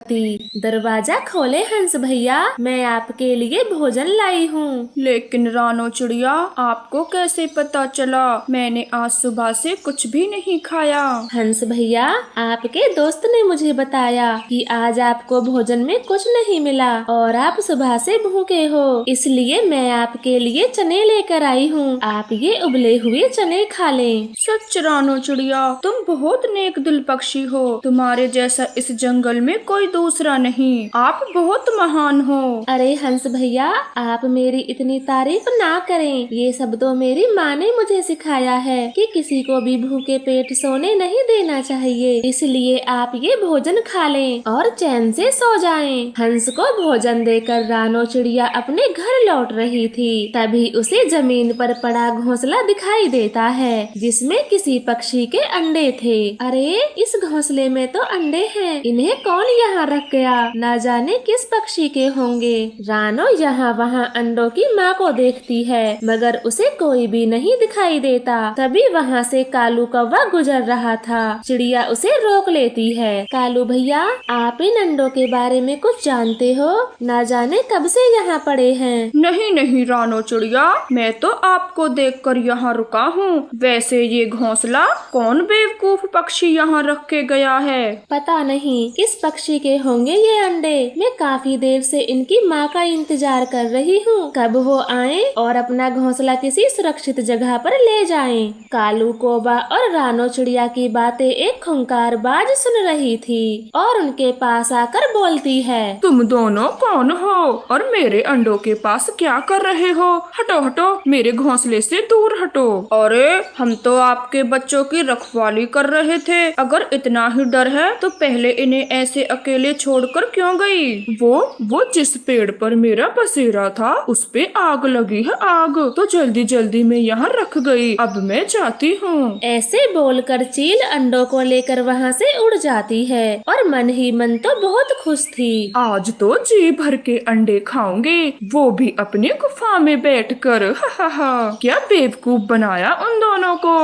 दरवाजा खोले हंस भैया, मैं आपके लिए भोजन लाई हूँ। लेकिन रानो चिड़िया, आपको कैसे पता चला? मैंने आज सुबह से कुछ भी नहीं खाया। हंस भैया, आपके दोस्त ने मुझे बताया कि आज आपको भोजन में कुछ नहीं मिला और आप सुबह से भूखे हो, इसलिए मैं आपके लिए चने लेकर आई हूँ। आप ये उबले हुए चने खा लें। सच रानो चिड़िया, तुम बहुत नेक दिल पक्षी हो। तुम्हारे जैसा इस जंगल में कोई दूसरा नहीं। आप बहुत महान हो। अरे हंस भैया, आप मेरी इतनी तारीफ ना करें। ये सब तो मेरी माँ ने मुझे सिखाया है कि किसी को भी भूखे पेट सोने नहीं देना चाहिए। इसलिए आप ये भोजन खा लें और चैन से सो जाएं। हंस को भोजन देकर रानो चिड़िया अपने घर लौट रही थी। तभी उसे जमीन पर पड़ा घोंसला दिखाई देता है, जिसमें किसी पक्षी के अंडे थे। अरे, इस घोंसले में तो अंडे हैं। इन्हें कौन यहाँ रख गया? न जाने किस पक्षी के होंगे। रानो यहाँ वहाँ अंडों की माँ को देखती है, मगर उसे कोई भी नहीं दिखाई देता। तभी वहाँ से कालू कौवा गुजर रहा था। चिड़िया उसे रोक लेती है। कालू भैया, आप इन अंडों के बारे में कुछ जानते हो? न जाने कब से यहाँ पड़े हैं। नहीं नहीं रानो चिड़िया, मैं तो आपको देखकर यहाँ रुका हूँ। वैसे ये घोंसला कौन बेवकूफ पक्षी यहाँ रख के गया है? पता नहीं किस पक्षी के होंगे ये अंडे। मैं काफी देर से इनकी माँ का इंतजार कर रही हूँ, कब वो आए और अपना घोंसला किसी सुरक्षित जगह पर ले जाएं। कालू कौवा और रानो चिड़िया की बातें एक खूंखार बाज सुन रही थी और उनके पास आकर बोलती है, तुम दोनों कौन हो और मेरे अंडों के पास क्या कर रहे हो? हटो हटो, मेरे घोंसले से दूर हटो। अरे, हम तो आपके बच्चों की रखवाली कर रहे थे। अगर इतना ही डर है तो पहले इन्हें ऐसे अकेले छोड़कर क्यों गई? वो जिस पेड़ पर मेरा बसेरा था उस पे आग लगी है आग, तो जल्दी जल्दी मैं यहाँ रख गई। अब मैं जाती हूँ। ऐसे बोलकर चील अंडों को लेकर वहाँ से उड़ जाती है और मन ही मन तो बहुत खुश थी। आज तो जी भर के अंडे खाऊंगी, वो भी अपनी गुफा में बैठकर। हा। क्या बेवकूफ बनाया उन दोनों को।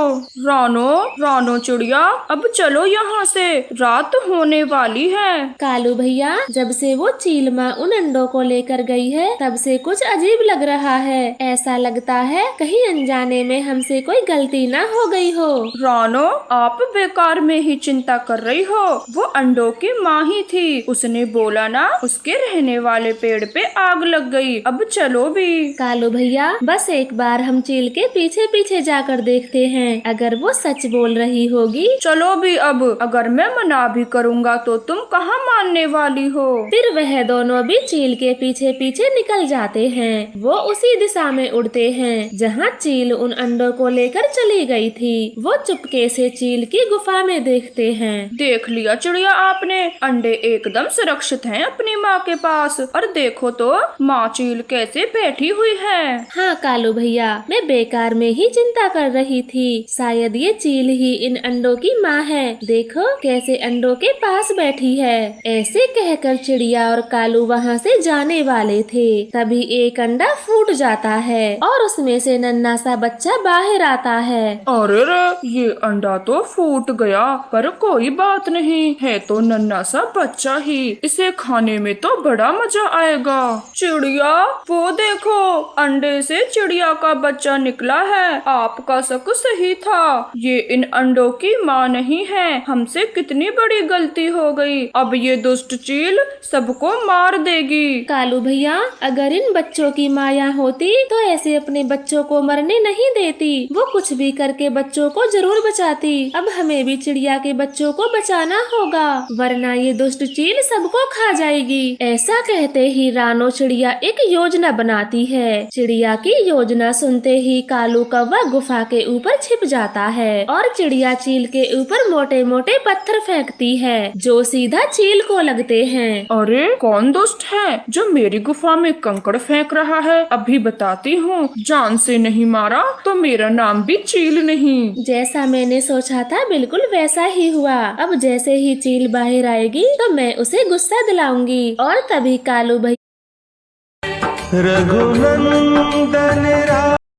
रानो चिड़िया, अब चलो यहाँ से, रात होने वाली है। कालू भैया, जब से वो चील माँ उन अंडों को लेकर गई है तब से कुछ अजीब लग रहा है। ऐसा लगता है कहीं अनजाने में हमसे कोई गलती ना हो गई हो। रानो, आप बेकार में ही चिंता कर रही हो। वो अंडों की माँ ही थी। उसने बोला ना, उसके रहने वाले पेड़ पे आग लग गई। अब चलो भी। कालू भैया, बस एक बार हम चील के पीछे पीछे जाकर देखते हैं, अगर वो सच बोल रही होगी। चलो भी अब। अगर मैं मना भी करूँगा तो तुम कहाँ मानने वाली हो? फिर वह दोनों भी चील के पीछे पीछे निकल जाते हैं। वो उसी दिशा में उड़ते हैं जहाँ चील उन अंडों को लेकर चली गई थी। वो चुपके से चील की गुफा में देखते हैं। देख लिया चिड़िया आपने, अंडे एकदम सुरक्षित हैं अपनी माँ के पास। और देखो तो माँ चील कैसे बैठी हुई है। हाँ कालू भैया, मैं बेकार में ही चिंता कर रही थी। शायद ये चील ही इन अंडों की माँ है। देखो कैसे अंडों के पास बैठी है। ऐसे कहकर चिड़िया और कालू वहाँ से जाने वाले थे। तभी एक अंडा फूट जाता है और उसमें से नन्हा सा बच्चा बाहर आता है। अरे रे, ये अंडा तो फूट गया, पर कोई बात नहीं है, तो नन्हा सा बच्चा ही। इसे खाने में तो बड़ा मजा आएगा। चिड़िया, वो देखो, अंडे से चिड़िया का बच्चा निकला है। आपका शक सही था, ये इन अंडों की माँ नहीं है। हमसे कितनी बड़ी गलती हो गई। अब ये दुष्ट चील सबको मार देगी। कालू भैया, अगर इन बच्चों की माया होती तो ऐसे अपने बच्चों को मरने नहीं देती। वो कुछ भी करके बच्चों को जरूर बचाती। अब हमें भी चिड़िया के बच्चों को बचाना होगा, वरना ये दुष्ट चील सबको खा जाएगी। ऐसा कहते ही रानो चिड़िया एक योजना बनाती है। चिड़िया की योजना सुनते ही कालू कौवा गुफा के ऊपर छिप जाता है और चिड़िया चील के ऊपर मोटे मोटे पत्थर फेंकती है, जो सीधा चील को लगते हैं। अरे, कौन दुष्ट है जो मेरी गुफा में कंकड़ फेंक रहा है? अभी बताती हूँ। जान से नहीं मारा तो मेरा नाम भी चील नहीं। जैसा मैंने सोचा था बिल्कुल वैसा ही हुआ। अब जैसे ही चील बाहर आएगी तो मैं उसे गुस्सा दिलाऊंगी। और तभी कालू भैया रघुनंदन